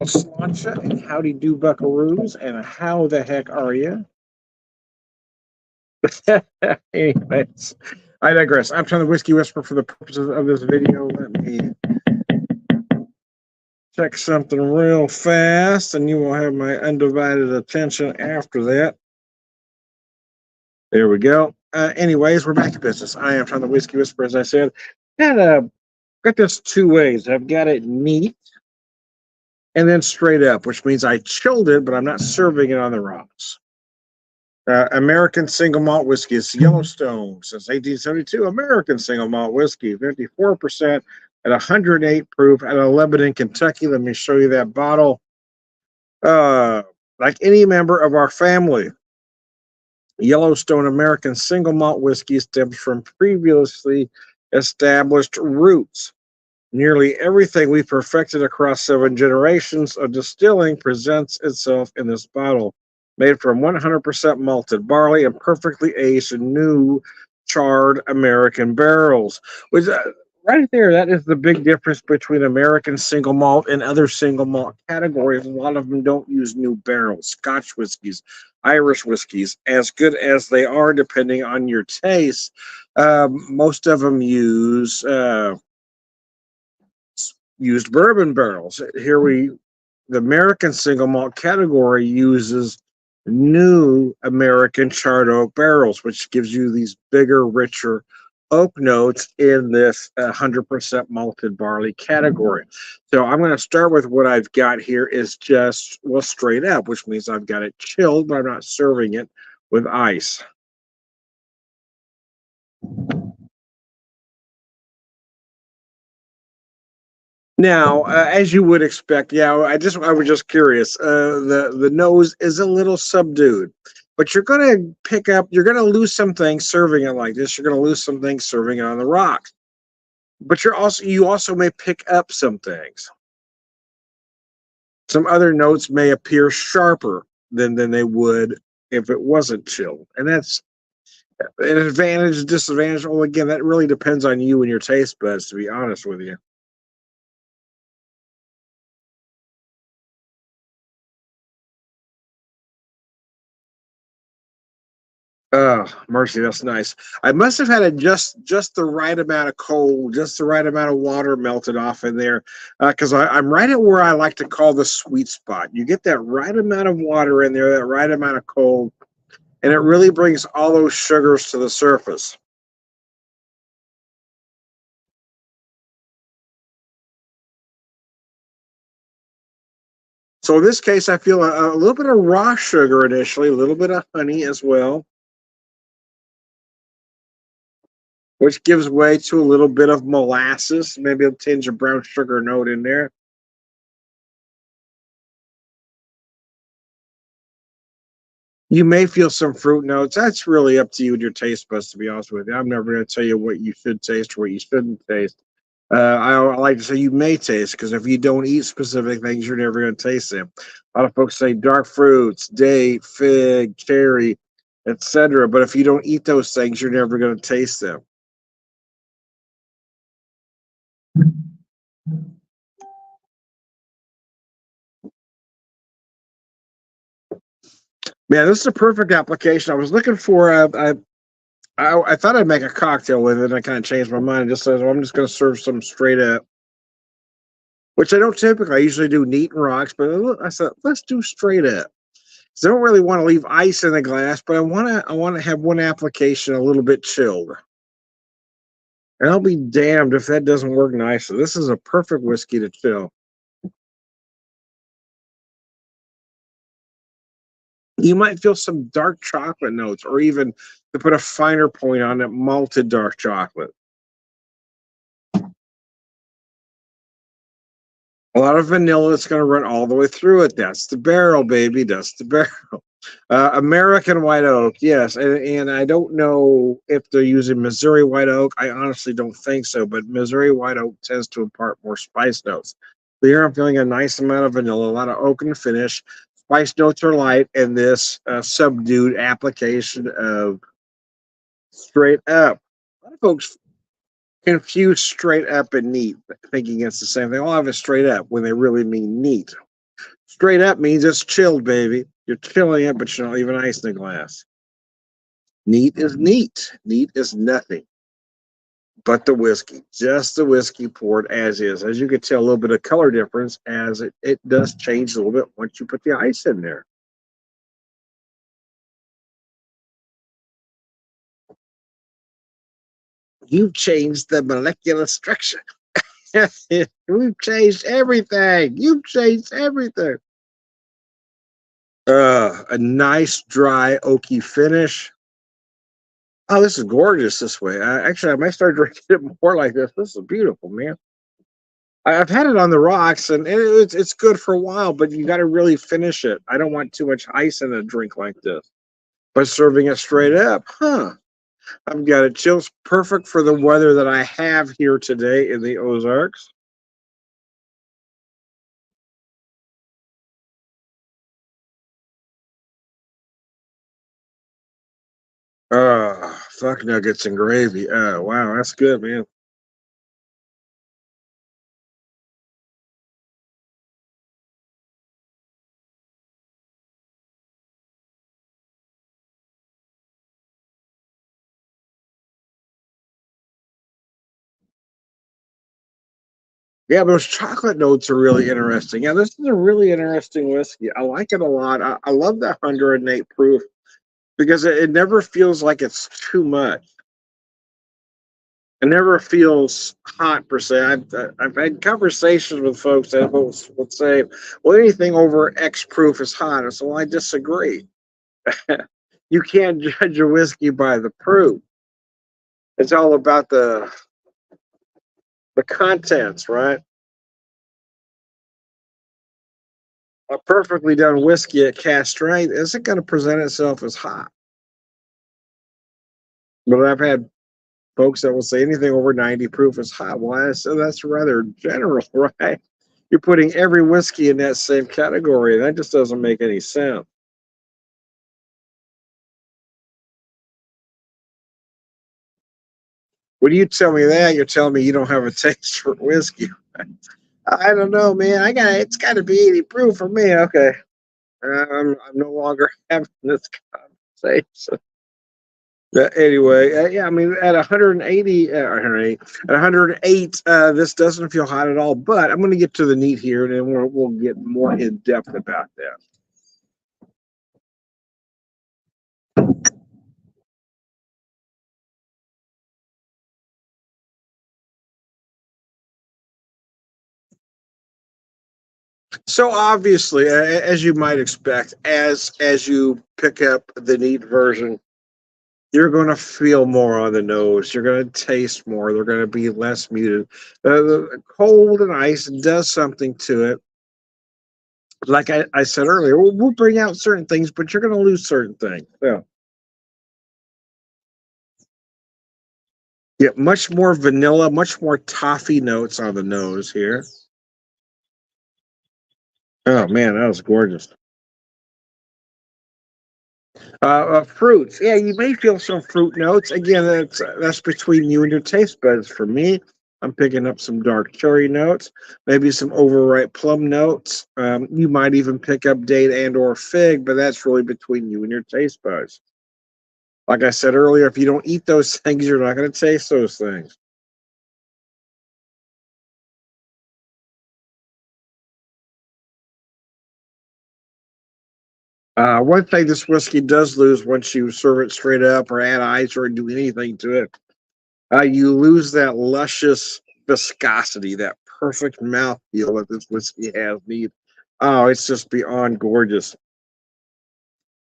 Slancha and howdy do buckaroos and how the heck are you? Anyways, I digress. I'm trying to whiskey whisper for the purposes of this video. Let me check something real fast, and you will have my undivided attention after that. There we go. Anyways, we're back to business. I am trying to whiskey whisper, as I said. And got this two ways. I've got it neat and then straight up, which means I chilled it, but I'm not serving it on the rocks. American single malt whiskey. It's Yellowstone since 1872. American single malt whiskey, 54% at 108 proof out of Lebanon, Kentucky. Let me show you that bottle. Like any member of our family, Yellowstone American single malt whiskey stems from previously established roots. Nearly everything we perfected across 7 generations of distilling presents itself in this bottle, made from 100% malted barley and perfectly aged in new charred American barrels. Which, right there, that is the big difference between American single malt and other single malt categories. A lot of them don't use new barrels. Scotch whiskeys, Irish whiskeys, as good as they are, depending on your taste, most of them used bourbon barrels. The American single malt category uses new American charred oak barrels, which gives you these bigger, richer oak notes in this 100% malted barley category. So I'm going to start with what I've got here is just, well, straight up, which means I've got it chilled, but I'm not serving it with ice. Now, as you would expect, yeah, I was just curious. The nose is a little subdued, but you're gonna lose some things serving it like this. You're gonna lose some things serving it on the rocks, but you also may pick up some things. Some other notes may appear sharper than they would if it wasn't chilled, and that's an advantage, disadvantage. Well, again, that really depends on you and your taste buds, to be honest with you. Oh, mercy, that's nice. I must have had it just the right amount of cold, just the right amount of water melted off in there, because I'm right at where I like to call the sweet spot. You get that right amount of water in there, that right amount of cold, and it really brings all those sugars to the surface. So in this case, I feel a little bit of raw sugar initially, a little bit of honey as well, which gives way to a little bit of molasses, maybe a tinge of brown sugar note in there. You may feel some fruit notes. That's really up to you and your taste buds, to be honest with you. I'm never going to tell you what you should taste or what you shouldn't taste. I like to say you may taste because if you don't eat specific things, you're never going to taste them. A lot of folks say dark fruits, date, fig, cherry, etc. But if you don't eat those things, you're never going to taste them. Man, this is a perfect application. I was looking for. I thought I'd make a cocktail with it, and I kind of changed my mind. Just said, well, I'm just going to serve some straight up, which I don't typically. I usually do neat and rocks, but I said let's do straight up. So I don't really want to leave ice in the glass, but I want to have one application a little bit chilled. And I'll be damned if that doesn't work nicely. This is a perfect whiskey to chill. You might feel some dark chocolate notes, or even to put a finer point on it, malted dark chocolate. A lot of vanilla that's going to run all the way through it. That's the barrel, baby. That's the barrel. American white oak, yes, and I don't know if they're using Missouri white oak. I honestly don't think so, but Missouri white oak tends to impart more spice notes. So here I'm feeling a nice amount of vanilla, a lot of oak and finish. Spice notes are light, and this subdued application of straight up. A lot of folks confuse straight up and neat, thinking it's the same thing. I'll have it straight up when they really mean neat. Straight up means it's chilled, baby. You're chilling it, but you're not leaving ice in the glass. Neat is neat. Neat is nothing but the whiskey. Just the whiskey poured as is. As you can tell, a little bit of color difference as it does change a little bit once you put the ice in there. You've changed the molecular structure. We've changed everything. You've changed everything. A nice dry oaky finish. Oh, this is gorgeous this way. Actually, I might start drinking it more like this. This is beautiful, man. I've had it on the rocks, and it's good for a while, but you got to really finish it. I don't want too much ice in a drink like this. But serving it straight up, huh? I've got it. Chills perfect for the weather that I have here today in the Ozarks. Fuck nuggets and gravy. Wow, that's good, man. Yeah, those chocolate notes are really interesting. Yeah, this is a really interesting whiskey. I like it a lot. I love that 108 proof because it never feels like it's too much. It never feels hot per se. I've had conversations with folks that would say, "Well, anything over X proof is hot." So well, I disagree. You can't judge a whiskey by the proof. It's all about the contents, right? A perfectly done whiskey at cast strength isn't going to present itself as hot. But I've had folks that will say anything over 90 proof is hot. Well, that's rather general, right? You're putting every whiskey in that same category. That just doesn't make any sense. When you tell me that, you're telling me you don't have a taste for whiskey. I don't know, man. It's got to be 80 proof for me. Okay, I'm no longer having this conversation. Anyway, yeah, I mean, at 180, 108, at 108, this doesn't feel hot at all. But I'm going to get to the neat here, and then we'll get more in depth about that. So obviously, as you might expect, as you pick up the neat version, you're going to feel more on the nose. You're going to taste more. They're going to be less muted. The cold and ice does something to it. Like I said earlier, we'll bring out certain things, but you're going to lose certain things. So, yeah, much more vanilla, much more toffee notes on the nose here. Oh man, that was gorgeous. Fruits. Yeah, you may feel some fruit notes. Again, that's between you and your taste buds. For me, I'm picking up some dark cherry notes, maybe some overripe plum notes. You might even pick up date and or fig, but that's really between you and your taste buds. Like I said earlier, if you don't eat those things, you're not going to taste those things. One thing this whiskey does lose once you serve it straight up or add ice or do anything to it, you lose that luscious viscosity, that perfect mouthfeel that this whiskey has. Need. Oh, it's just beyond gorgeous.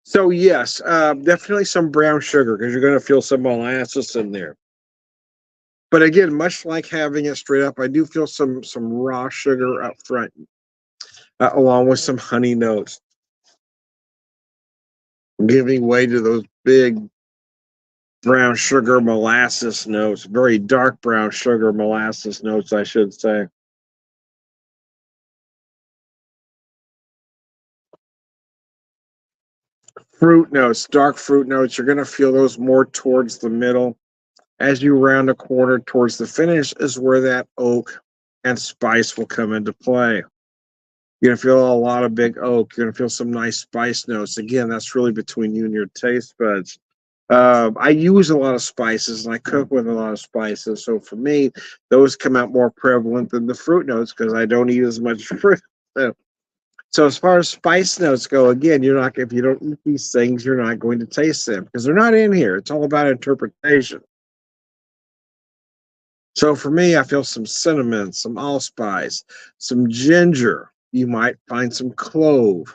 So yes, definitely some brown sugar because you're going to feel some molasses in there. But again, much like having it straight up, I do feel some raw sugar up front, along with some honey notes, giving way to those big brown sugar molasses notes, very dark brown sugar molasses notes, I should say. Fruit notes, dark fruit notes, you're going to feel those more towards the middle. As you round a corner towards the finish, is where that oak and spice will come into play. You're gonna feel a lot of big oak. You're gonna feel some nice spice notes. Again, that's really between you and your taste buds. I use a lot of spices and I cook with a lot of spices. So for me, those come out more prevalent than the fruit notes because I don't eat as much fruit. So as far as spice notes go, again, you're not if you don't eat these things, you're not going to taste them because they're not in here. It's all about interpretation. So for me, I feel some cinnamon, some allspice, some ginger. You might find some clove,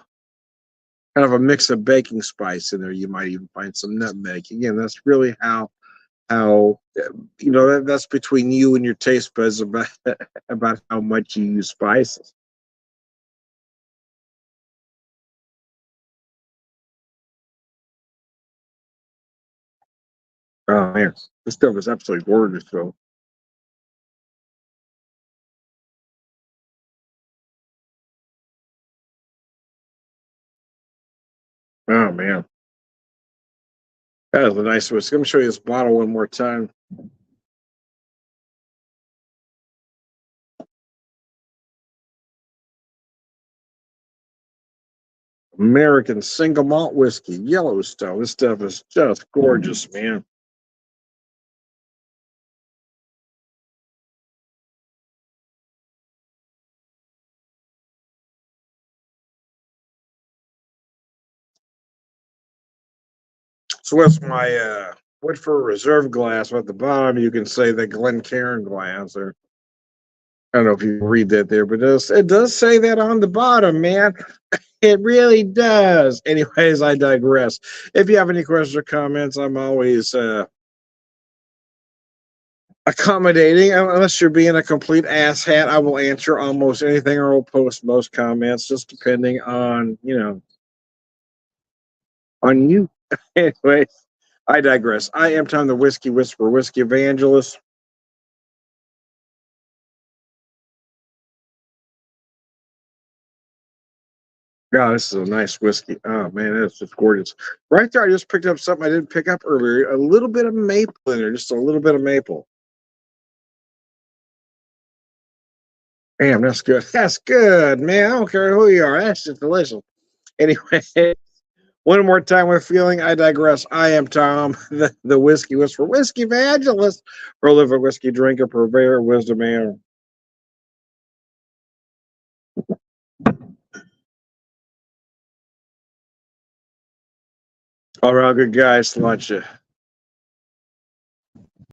kind of a mix of baking spice in there. You might even find some nutmeg. Again, that's really how that's between you and your taste buds about about how much you use spices. Oh man, this stuff is absolutely gorgeous, though. Oh man, that is a nice whiskey. Let me show you this bottle one more time. American single malt whiskey, Yellowstone. This stuff is just gorgeous, man. So what's my Woodford Reserve glass? At the bottom, you can say the Glencairn glass, or I don't know if you can read that there, but it does say that on the bottom, man. It really does. Anyways, I digress. If you have any questions or comments, I'm always accommodating. Unless you're being a complete asshat, I will answer almost anything or will post most comments, just depending on on you. Anyways, I digress. I am Tom the Whiskey Whisperer, Whiskey Evangelist. God, this is a nice whiskey. Oh man, that's just gorgeous. Right there, I just picked up something I didn't pick up earlier. A little bit of maple in there, just a little bit of maple. Damn, that's good. That's good, man. I don't care who you are. That's just delicious. Anyway, one more time with feeling. I digress. I am Tom, the whiskey whisperer, whiskey evangelist, prolific whiskey drinker, purveyor of wisdom, man. All right, good guys. Lunch.